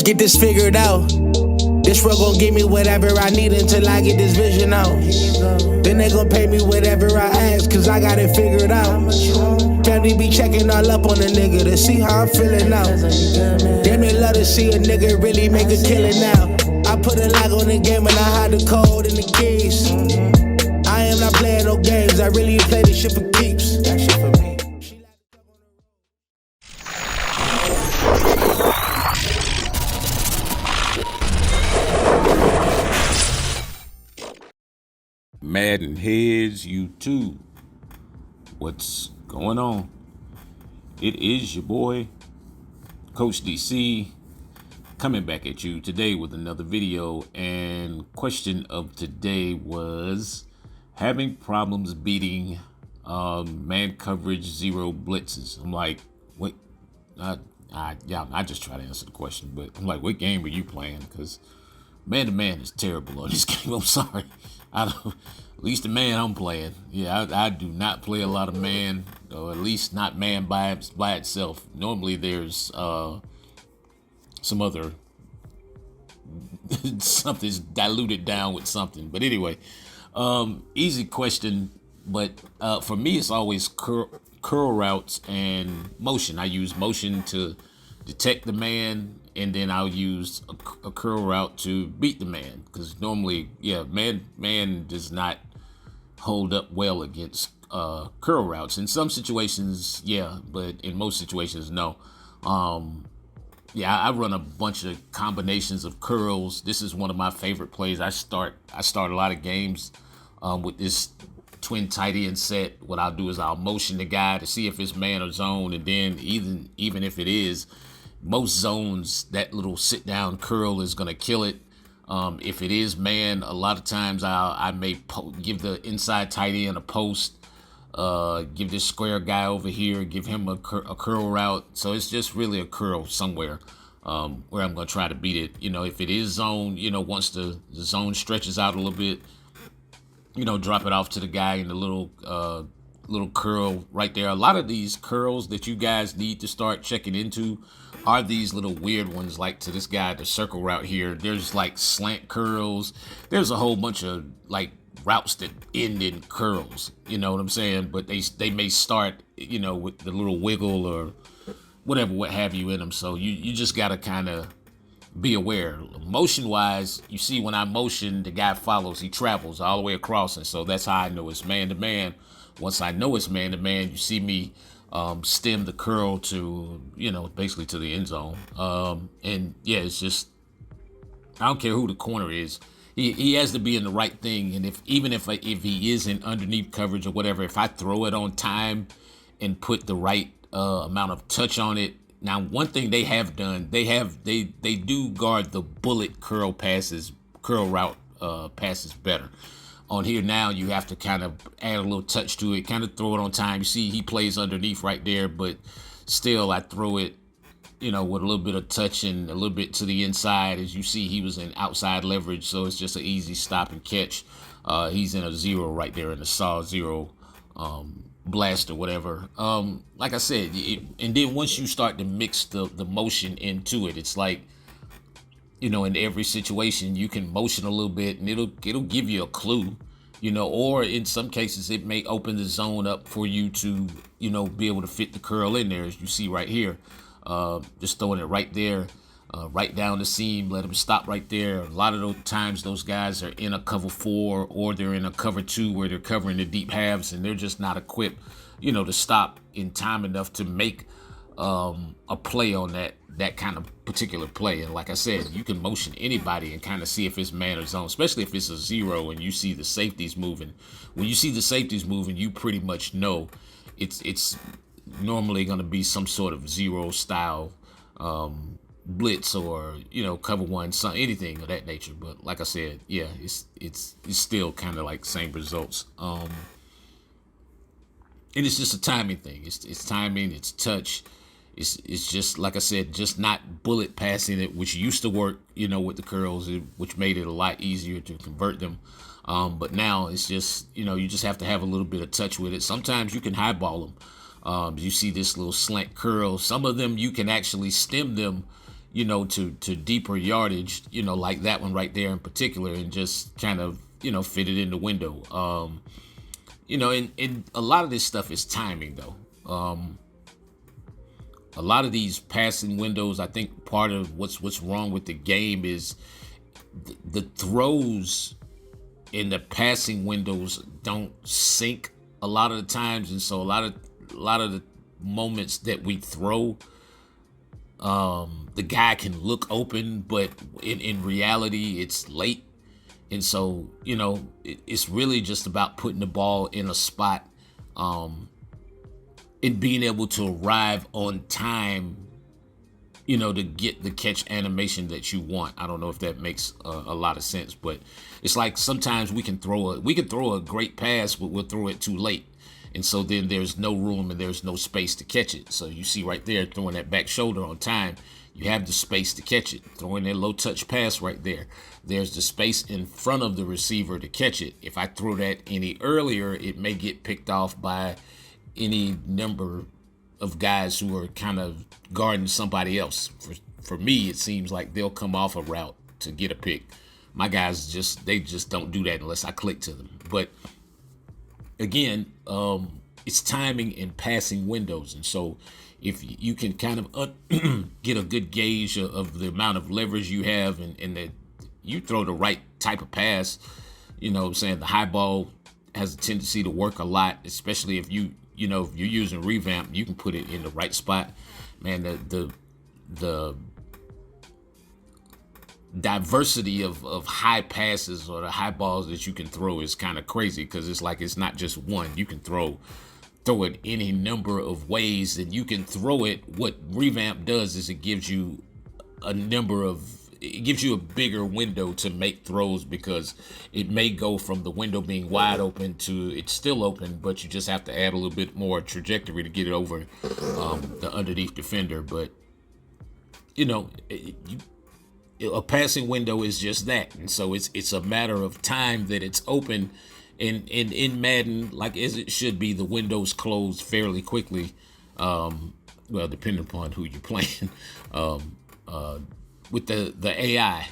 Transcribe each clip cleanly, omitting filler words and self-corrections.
get this figured out. This world gon' give me whatever I need until I get this vision out. Then they gon' pay me whatever I ask, cause I got it figured out. Family be checking all up on a nigga to see how I'm feeling now. Damn, they love to see a nigga really make a killing now. I put a lock on the game and I hide the code and the keys. I am not playing no games, I really play this shit for keeps. That shit for me. MaddenHeadz YouTube. What's going on? It is your boy, Coach DC, coming back at you today with another video. And question of today was having problems beating man coverage zero blitzes. I'm like, what? I just try to answer the question, but I'm like, what game are you playing? Because man-to-man is terrible on this game. I'm sorry. At least the man I'm playing. Yeah, I do not play a lot of man, or at least not man by itself. Normally there's some other something's diluted down with something. But anyway, easy question. But for me, it's always curl routes and motion. I use motion to detect the man, and then I'll use a curl route to beat the man. Because normally, yeah, man does not hold up well against curl routes. In some situations, yeah, but in most situations, no. Yeah, I run a bunch of combinations of curls. This is one of my favorite plays. I start a lot of games with this twin tight end set. What I'll do is I'll motion the guy to see if it's man or zone, and then even if it is, most zones, that little sit down curl is gonna kill it. If it is man, a lot of times I may give the inside tight end a post, give this square guy over here, give him a curl route. So it's just really a curl somewhere where I'm gonna try to beat it. You know, if it is zone, you know, once the zone stretches out a little bit, you know, drop it off to the guy in the little curl right there. A lot of these curls that you guys need to start checking into are these little weird ones, like to this guy, the circle route here. There's like slant curls. There's a whole bunch of like routes that end in curls, you know what I'm saying? But they may start, you know, with the little wiggle or whatever, what have you in them. So you just gotta kind of be aware. Motion wise, you see when I motion, the guy follows, he travels all the way across, and so that's how I know it's man to man. Once I know it's man to man, you see me stem the curl to, you know, basically to the end zone. And yeah, it's just, I don't care who the corner is. He has to be in the right thing. And if he is in underneath coverage or whatever, if I throw it on time and put the right amount of touch on it. Now, one thing they have done, they do guard the bullet curl route passes better. On here now, you have to kind of add a little touch to it, kind of throw it on time. You see he plays underneath right there, but still I throw it, you know, with a little bit of touch and a little bit to the inside. As you see, he was in outside leverage, so it's just an easy stop and catch. He's in a zero right there in the saw zero blast or whatever. Like I said, and then once you start to mix the motion into it, it's like, you know, in every situation you can motion a little bit and it'll give you a clue, you know, or in some cases it may open the zone up for you to, you know, be able to fit the curl in there, as you see right here. Just throwing it right there, right down the seam, let them stop right there. A lot of those times those guys are in a cover 4 or they're in a cover 2 where they're covering the deep halves, and they're just not equipped, you know, to stop in time enough to make a play on that kind of particular play. And like I said, you can motion anybody and kind of see if it's man or zone, especially if it's a zero and you see the safeties moving. When you see the safeties moving, you pretty much know it's normally going to be some sort of zero style blitz, or, you know, cover one, anything of that nature. But like I said, yeah, it's still kind of like same results. And it's just a timing thing. It's timing, it's touch. It's just, like I said, just not bullet passing it, which used to work, you know, with the curls, which made it a lot easier to convert them. But now it's just, you know, you just have to have a little bit of touch with it. Sometimes you can highball them. You see this little slant curl. Some of them you can actually stem them, to deeper yardage, like that one right there in particular, and just kind of, fit it in the window. And a lot of this stuff is timing though. A lot of these passing windows, I think part of what's wrong with the game is the throws in the passing windows don't sync a lot of the times, and so a lot of the moments that we throw, the guy can look open, but in reality it's late. And so, it's really just about putting the ball in a spot, and being able to arrive on time, to get the catch animation that you want. I don't know if that makes a lot of sense, but it's like sometimes we can throw a great pass, but we'll throw it too late. And so then there's no room and there's no space to catch it. So you see right there, throwing that back shoulder on time, you have the space to catch it. Throwing that low touch pass right there, there's the space in front of the receiver to catch it. If I throw that any earlier, it may get picked off by any number of guys who are kind of guarding somebody else. For me, it seems like they'll come off a route to get a pick. My guys just don't do that unless I click to them. But again, it's timing and passing windows. And so if you can kind of get a good gauge of the amount of leverage you have, and that you throw the right type of pass, I'm saying the high ball has a tendency to work a lot, especially if if you're using revamp, you can put it in the right spot. Man, the diversity of high passes or the high balls that you can throw is kind of crazy, because it's not just one. You can throw it any number of ways, and you can throw it. What revamp does is it gives you a bigger window to make throws, because it may go from the window being wide open to it's still open, but you just have to add a little bit more trajectory to get it over the underneath defender. But a passing window is just that, and so it's a matter of time that it's open. And in Madden, like as it should be, the windows close fairly quickly. Well, depending upon who you're playing. With the AI,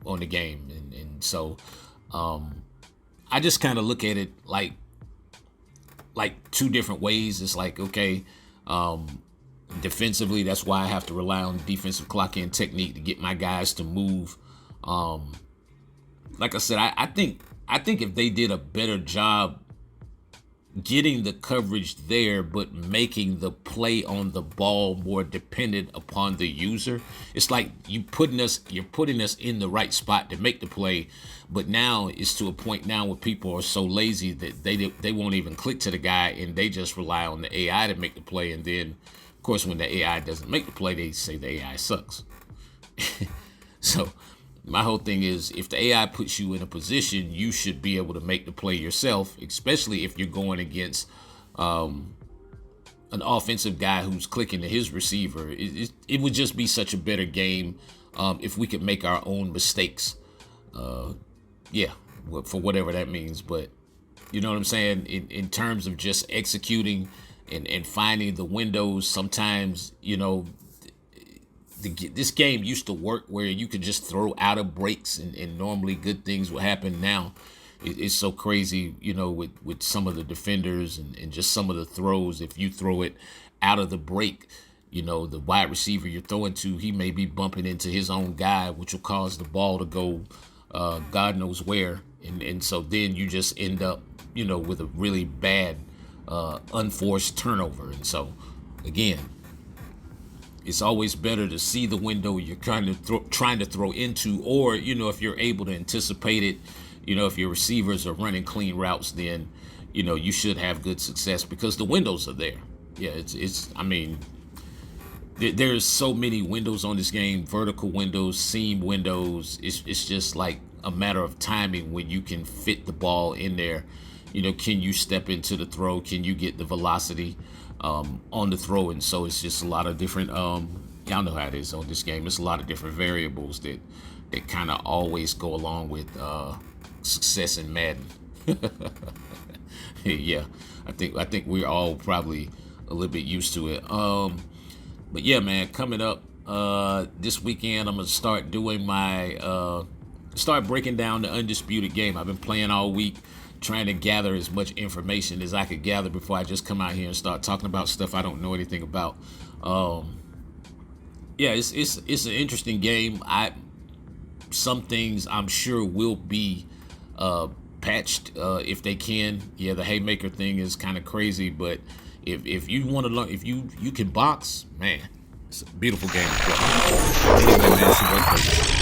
on the game. And so I just kind of look at it like two different ways. It's like, okay, defensively, that's why I have to rely on defensive clock in technique to get my guys to move. Like I said, I think if they did a better job getting the coverage there, but making the play on the ball more dependent upon the user. It's like you're putting us in the right spot to make the play, but now it's to a point now where people are so lazy that they won't even click to the guy, and they just rely on the AI to make the play. And then, of course, when the AI doesn't make the play, they say the AI sucks. So my whole thing is, if the AI puts you in a position, you should be able to make the play yourself, especially if you're going against an offensive guy who's clicking to his receiver. It would just be such a better game if we could make our own mistakes. Yeah, for whatever that means. But you know what I'm saying? In terms of just executing and finding the windows, sometimes, this game used to work where you could just throw out of breaks and normally good things would happen. Now it's so crazy, with some of the defenders and just some of the throws. If you throw it out of the break, the wide receiver you're throwing to, he may be bumping into his own guy, which will cause the ball to go God knows where. And so then you just end up, with a really bad unforced turnover. And so, again, it's always better to see the window you're trying to throw into, or, if you're able to anticipate it, if your receivers are running clean routes, then, you should have good success because the windows are there. Yeah, there's so many windows on this game, vertical windows, seam windows. It's just like a matter of timing when you can fit the ball in there. Can you step into the throw? Can you get the velocity on the throw? And so it's just a lot of different, y'all know how it is on this game. It's a lot of different variables that kind of always go along with success in Madden. Yeah, I think we're all probably a little bit used to it. But yeah, man, coming up, This weekend I'm gonna start doing my start breaking down the Undisputed game. I've been playing all week, trying to gather as much information as I could gather before I just come out here and start talking about stuff I don't know anything about. Yeah, it's an interesting game. Some things I'm sure will be patched if they can. Yeah, the haymaker thing is kind of crazy, but if you want to learn, if you can box, man, it's a beautiful game. Anyway, man, it's your boy Crazy.